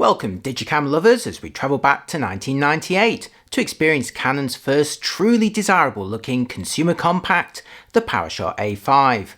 Welcome digicam lovers as we travel back to 1998 to experience Canon's first truly desirable looking consumer compact, the PowerShot A5.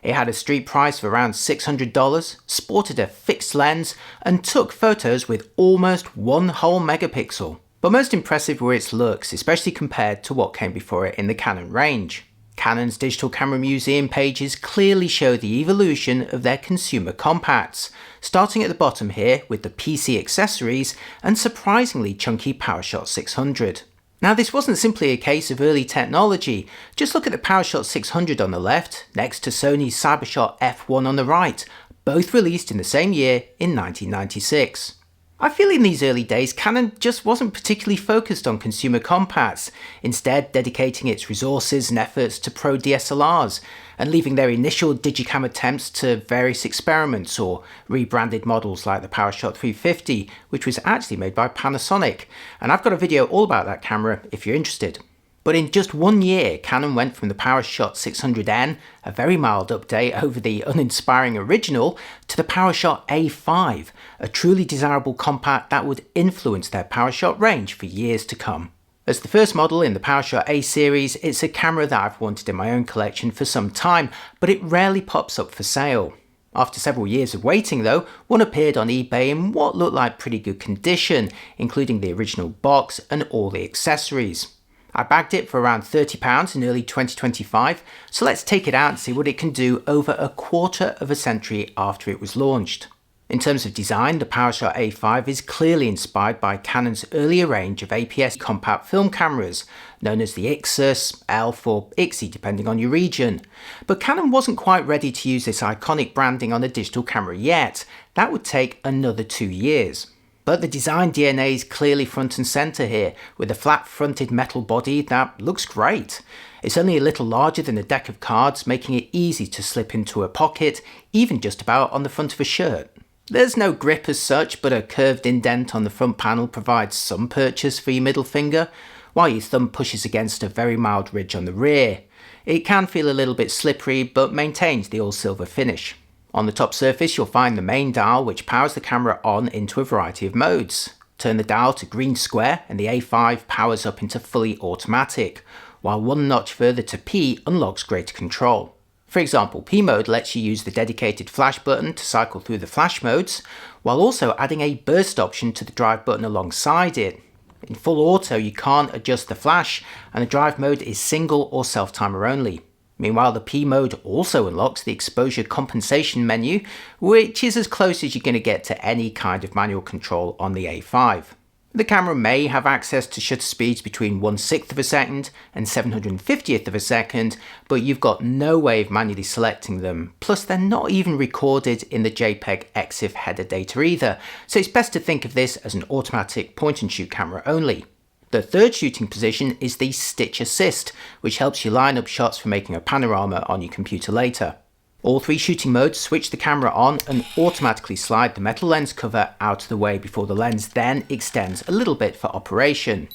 It had a street price of around $600, sported a fixed lens and took photos with almost 1 whole megapixel. But most impressive were its looks, especially compared to what came before it in the Canon range. Canon's Digital Camera Museum pages clearly show the evolution of their consumer compacts, starting at the bottom here with the PC accessories and surprisingly chunky PowerShot 600. Now this wasn't simply a case of early technology, just look at the PowerShot 600 on the left, next to Sony's CyberShot F1 on the right, both released in the same year in 1996. I feel in these early days Canon just wasn't particularly focused on consumer compacts, instead dedicating its resources and efforts to pro DSLRs and leaving their initial digicam attempts to various experiments or rebranded models like the PowerShot 350, which was actually made by Panasonic, and I've got a video all about that camera if you're interested. But in just 1 year, Canon went from the PowerShot 600N, a very mild update over the uninspiring original, to the PowerShot A5, a truly desirable compact that would influence their PowerShot range for years to come. As the first model in the PowerShot A series, it's a camera that I've wanted in my own collection for some time, but it rarely pops up for sale. After several years of waiting though, one appeared on eBay in what looked like pretty good condition, including the original box and all the accessories. I bagged it for around £30 in early 2025, so let's take it out and see what it can do over a quarter of a century after it was launched. In terms of design, the PowerShot A5 is clearly inspired by Canon's earlier range of APS compact film cameras, known as the Ixus, ELPH or IXI depending on your region. But Canon wasn't quite ready to use this iconic branding on a digital camera yet. That would take another 2 years. But the design DNA is clearly front and centre here, with a flat-fronted metal body that looks great. It's only a little larger than a deck of cards, making it easy to slip into a pocket, even just about on the front of a shirt. There's no grip as such, but a curved indent on the front panel provides some purchase for your middle finger, while your thumb pushes against a very mild ridge on the rear. It can feel a little bit slippery, but maintains the all-silver finish. On the top surface you'll find the main dial which powers the camera on into a variety of modes. Turn the dial to green square and the A5 powers up into fully automatic, while 1 notch further to P unlocks greater control. For example, P mode lets you use the dedicated flash button to cycle through the flash modes, while also adding a burst option to the drive button alongside it. In full auto you can't adjust the flash, and the drive mode is single or self-timer only. Meanwhile, the P mode also unlocks the exposure compensation menu, which is as close as you're going to get to any kind of manual control on the A5. The camera may have access to shutter speeds between 1/6 of a second and 750th of a second, but you've got no way of manually selecting them, plus they're not even recorded in the JPEG EXIF header data either, so it's best to think of this as an automatic point and shoot camera only. The third shooting position is the Stitch Assist, which helps you line up shots for making a panorama on your computer later. All 3 shooting modes switch the camera on and automatically slide the metal lens cover out of the way before the lens then extends a little bit for operation.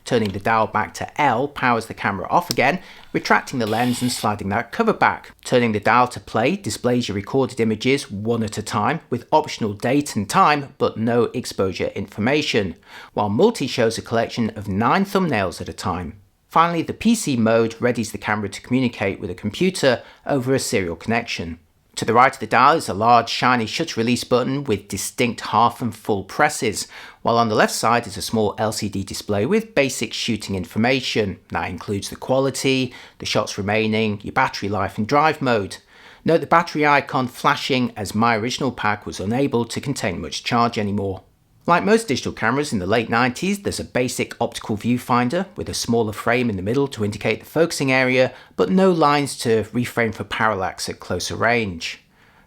Turning the dial back to L powers the camera off again, retracting the lens and sliding that cover back. Turning the dial to play displays your recorded images one at a time with optional date and time but no exposure information, while multi shows a collection of 9 thumbnails at a time. Finally, the PC mode readies the camera to communicate with a computer over a serial connection. To the right of the dial is a large shiny shutter release button with distinct half and full presses, while on the left side is a small LCD display with basic shooting information. That includes the quality, the shots remaining, your battery life and drive mode. Note the battery icon flashing as my original pack was unable to contain much charge anymore. Like most digital cameras in the late 90s, there's a basic optical viewfinder with a smaller frame in the middle to indicate the focusing area, but no lines to reframe for parallax at closer range.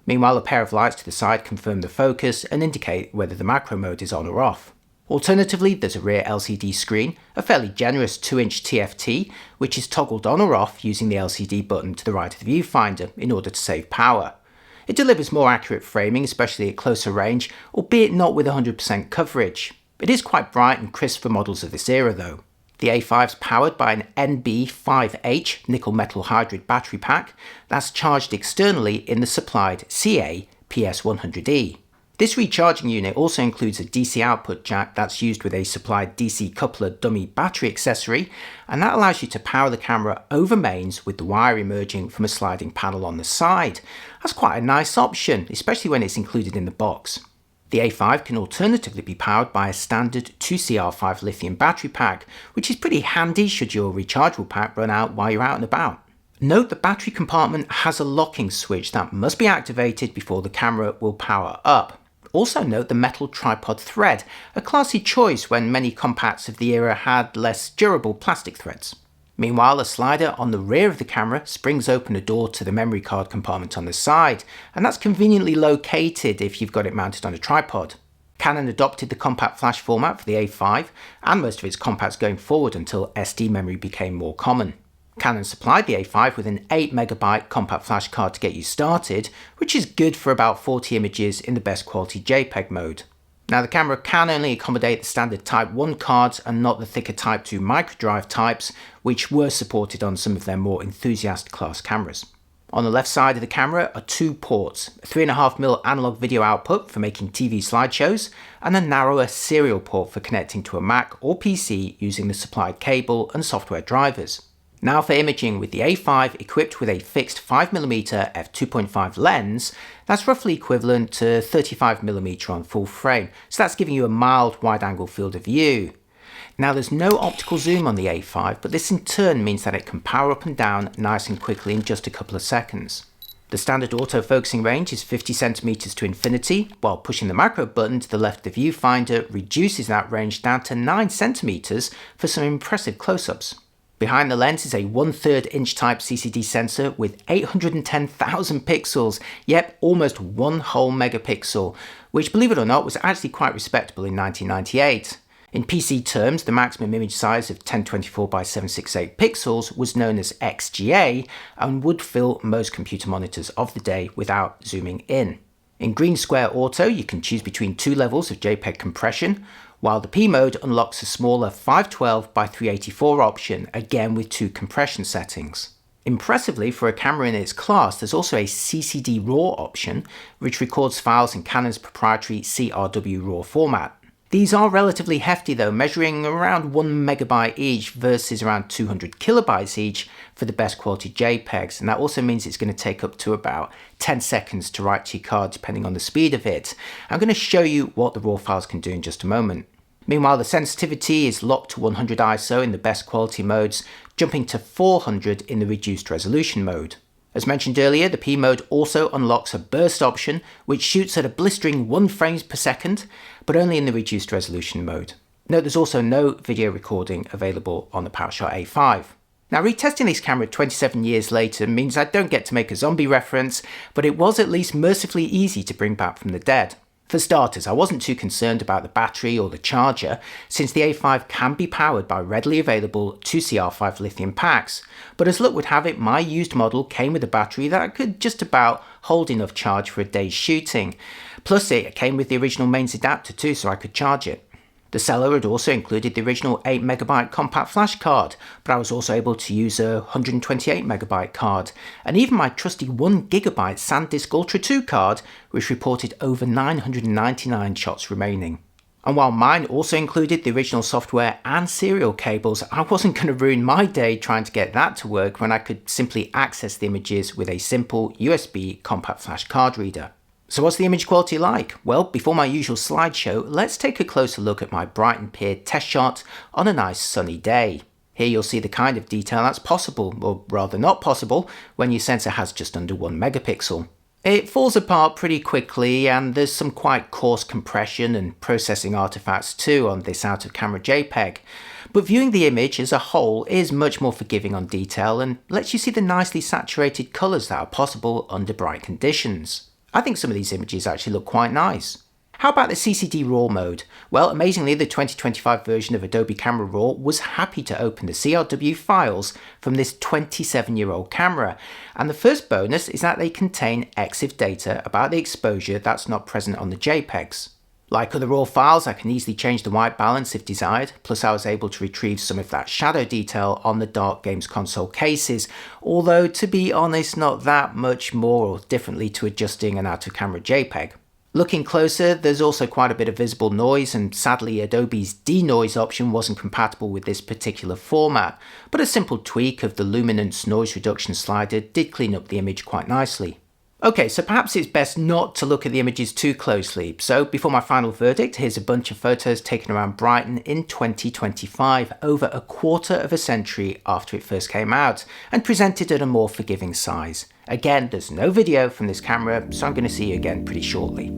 Meanwhile, a pair of lights to the side confirm the focus and indicate whether the macro mode is on or off. Alternatively, there's a rear LCD screen, a fairly generous 2-inch TFT, which is toggled on or off using the LCD button to the right of the viewfinder in order to save power. It delivers more accurate framing, especially at closer range, albeit not with 100% coverage. It is quite bright and crisp for models of this era though. The A5 is powered by an NB5H nickel metal hydride battery pack that's charged externally in the supplied CA PS100E. This recharging unit also includes a DC output jack that's used with a supplied DC coupler dummy battery accessory, and that allows you to power the camera over mains with the wire emerging from a sliding panel on the side. That's quite a nice option, especially when it's included in the box. The A5 can alternatively be powered by a standard 2CR5 lithium battery pack, which is pretty handy should your rechargeable pack run out while you're out and about. Note the battery compartment has a locking switch that must be activated before the camera will power up. Also note the metal tripod thread, a classy choice when many compacts of the era had less durable plastic threads. Meanwhile, a slider on the rear of the camera springs open a door to the memory card compartment on the side, and that's conveniently located if you've got it mounted on a tripod. Canon adopted the compact flash format for the A5 and most of its compacts going forward until SD memory became more common. Canon supplied the A5 with an 8MB compact flash card to get you started, which is good for about 40 images in the best quality JPEG mode. Now the camera can only accommodate the standard Type 1 cards and not the thicker Type 2 microdrive types, which were supported on some of their more enthusiast class cameras. On the left side of the camera are two ports, a 3.5mm analog video output for making TV slideshows, and a narrower serial port for connecting to a Mac or PC using the supplied cable and software drivers. Now for imaging, with the A5 equipped with a fixed 5mm f2.5 lens, that's roughly equivalent to 35mm on full frame, so that's giving you a mild wide-angle field of view. Now there's no optical zoom on the A5, but this in turn means that it can power up and down nice and quickly in just a couple of seconds. The standard autofocusing range is 50cm to infinity, while pushing the macro button to the left of the viewfinder reduces that range down to 9cm for some impressive close-ups. Behind the lens is a 1/3 inch type CCD sensor with 810,000 pixels, yep, almost 1 whole megapixel, which believe it or not was actually quite respectable in 1998. In PC terms, the maximum image size of 1024 by 768 pixels was known as XGA and would fill most computer monitors of the day without zooming in. In Green Square Auto, you can choose between two levels of JPEG compression, while the P mode unlocks a smaller 512 by 384 option, again with two compression settings. Impressively, for a camera in its class, there's also a CCD RAW option, which records files in Canon's proprietary CRW RAW format. These are relatively hefty though, measuring around 1MB each versus around 200KB each for the best quality JPEGs, and that also means it's going to take up to about 10 seconds to write to your card depending on the speed of it. I'm going to show you what the RAW files can do in just a moment. Meanwhile, the sensitivity is locked to 100 ISO in the best quality modes, jumping to 400 in the reduced resolution mode. As mentioned earlier, the P mode also unlocks a burst option, which shoots at a blistering 1 frames per second, but only in the reduced resolution mode. Note there's also no video recording available on the PowerShot A5. Now, retesting this camera 27 years later means I don't get to make a zombie reference, but it was at least mercifully easy to bring back from the dead. For starters, I wasn't too concerned about the battery or the charger, since the A5 can be powered by readily available 2CR5 lithium packs, but as luck would have it, my used model came with a battery that could just about hold enough charge for a day's shooting. Plus it came with the original mains adapter too, so I could charge it. The seller had also included the original 8MB compact flash card, but I was also able to use a 128MB card, and even my trusty 1GB SanDisk Ultra 2 card, which reported over 999 shots remaining. And while mine also included the original software and serial cables, I wasn't going to ruin my day trying to get that to work when I could simply access the images with a simple USB compact flash card reader. So what's the image quality like? Well, before my usual slideshow, let's take a closer look at my Brighton Pier test shot on a nice sunny day. Here you'll see the kind of detail that's possible, or rather not possible, when your sensor has just under 1 megapixel. It falls apart pretty quickly, and there's some quite coarse compression and processing artifacts too on this out of camera JPEG. But viewing the image as a whole is much more forgiving on detail and lets you see the nicely saturated colours that are possible under bright conditions. I think some of these images actually look quite nice. How about the CCD RAW mode? Well, amazingly, the 2025 version of Adobe Camera Raw was happy to open the CRW files from this 27-year-old camera. And the first bonus is that they contain EXIF data about the exposure that's not present on the JPEGs. Like other RAW files, I can easily change the white balance if desired, plus I was able to retrieve some of that shadow detail on the dark games console cases, although to be honest, not that much more or differently to adjusting an out-of-camera JPEG. Looking closer, there's also quite a bit of visible noise, and sadly Adobe's denoise option wasn't compatible with this particular format, but a simple tweak of the luminance noise reduction slider did clean up the image quite nicely. Okay, so perhaps it's best not to look at the images too closely. So before my final verdict, here's a bunch of photos taken around Brighton in 2025, over a quarter of a century after it first came out, and presented at a more forgiving size. Again, there's no video from this camera, so I'm going to see you again pretty shortly.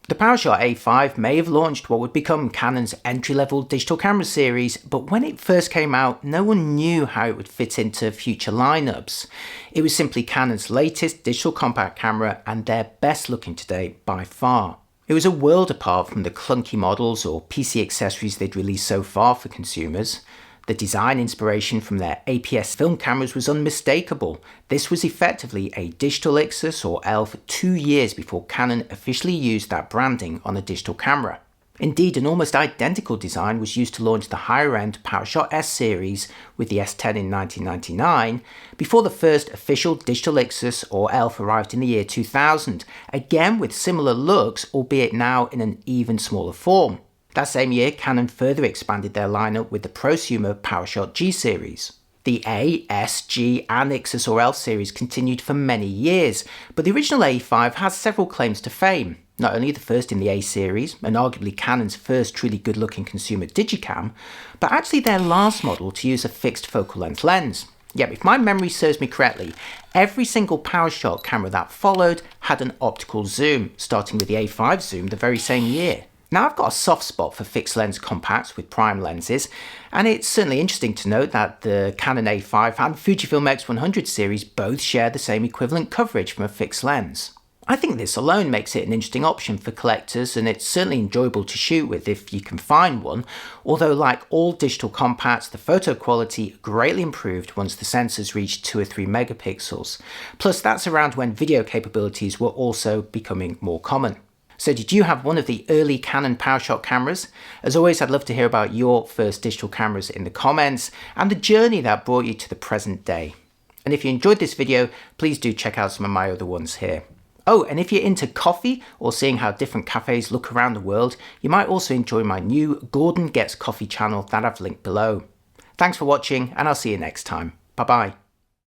The PowerShot A5 may have launched what would become Canon's entry-level digital camera series, but when it first came out, no one knew how it would fit into future lineups. It was simply Canon's latest digital compact camera and their best looking to date by far. It was a world apart from the clunky models or PC accessories they'd released so far for consumers. The design inspiration from their APS film cameras was unmistakable. This was effectively a digital Ixus or ELPH 2 years before Canon officially used that branding on a digital camera. Indeed, an almost identical design was used to launch the higher-end PowerShot S series with the S10 in 1999, before the first official digital Ixus or ELPH arrived in the year 2000, again with similar looks, albeit now in an even smaller form. That same year, Canon further expanded their lineup with the prosumer PowerShot G series. The A, S, G and Ixus or ELPH series continued for many years, but the original A5 has several claims to fame. Not only the first in the A series, and arguably Canon's first truly good-looking consumer digicam, but actually their last model to use a fixed focal length lens. Yet, if my memory serves me correctly, every single PowerShot camera that followed had an optical zoom, starting with the A5 zoom the very same year. Now, I've got a soft spot for fixed lens compacts with prime lenses, and it's certainly interesting to note that the Canon A5 and Fujifilm X100 series both share the same equivalent coverage from a fixed lens. I think this alone makes it an interesting option for collectors, and it's certainly enjoyable to shoot with if you can find one, although like all digital compacts, the photo quality greatly improved once the sensors reached 2 or 3 megapixels. Plus, that's around when video capabilities were also becoming more common. So did you have one of the early Canon PowerShot cameras? As always, I'd love to hear about your first digital cameras in the comments and the journey that brought you to the present day. And if you enjoyed this video, please do check out some of my other ones here. Oh, and if you're into coffee or seeing how different cafes look around the world, you might also enjoy my new Gordon Gets Coffee channel that I've linked below. Thanks for watching, and I'll see you next time. Bye bye.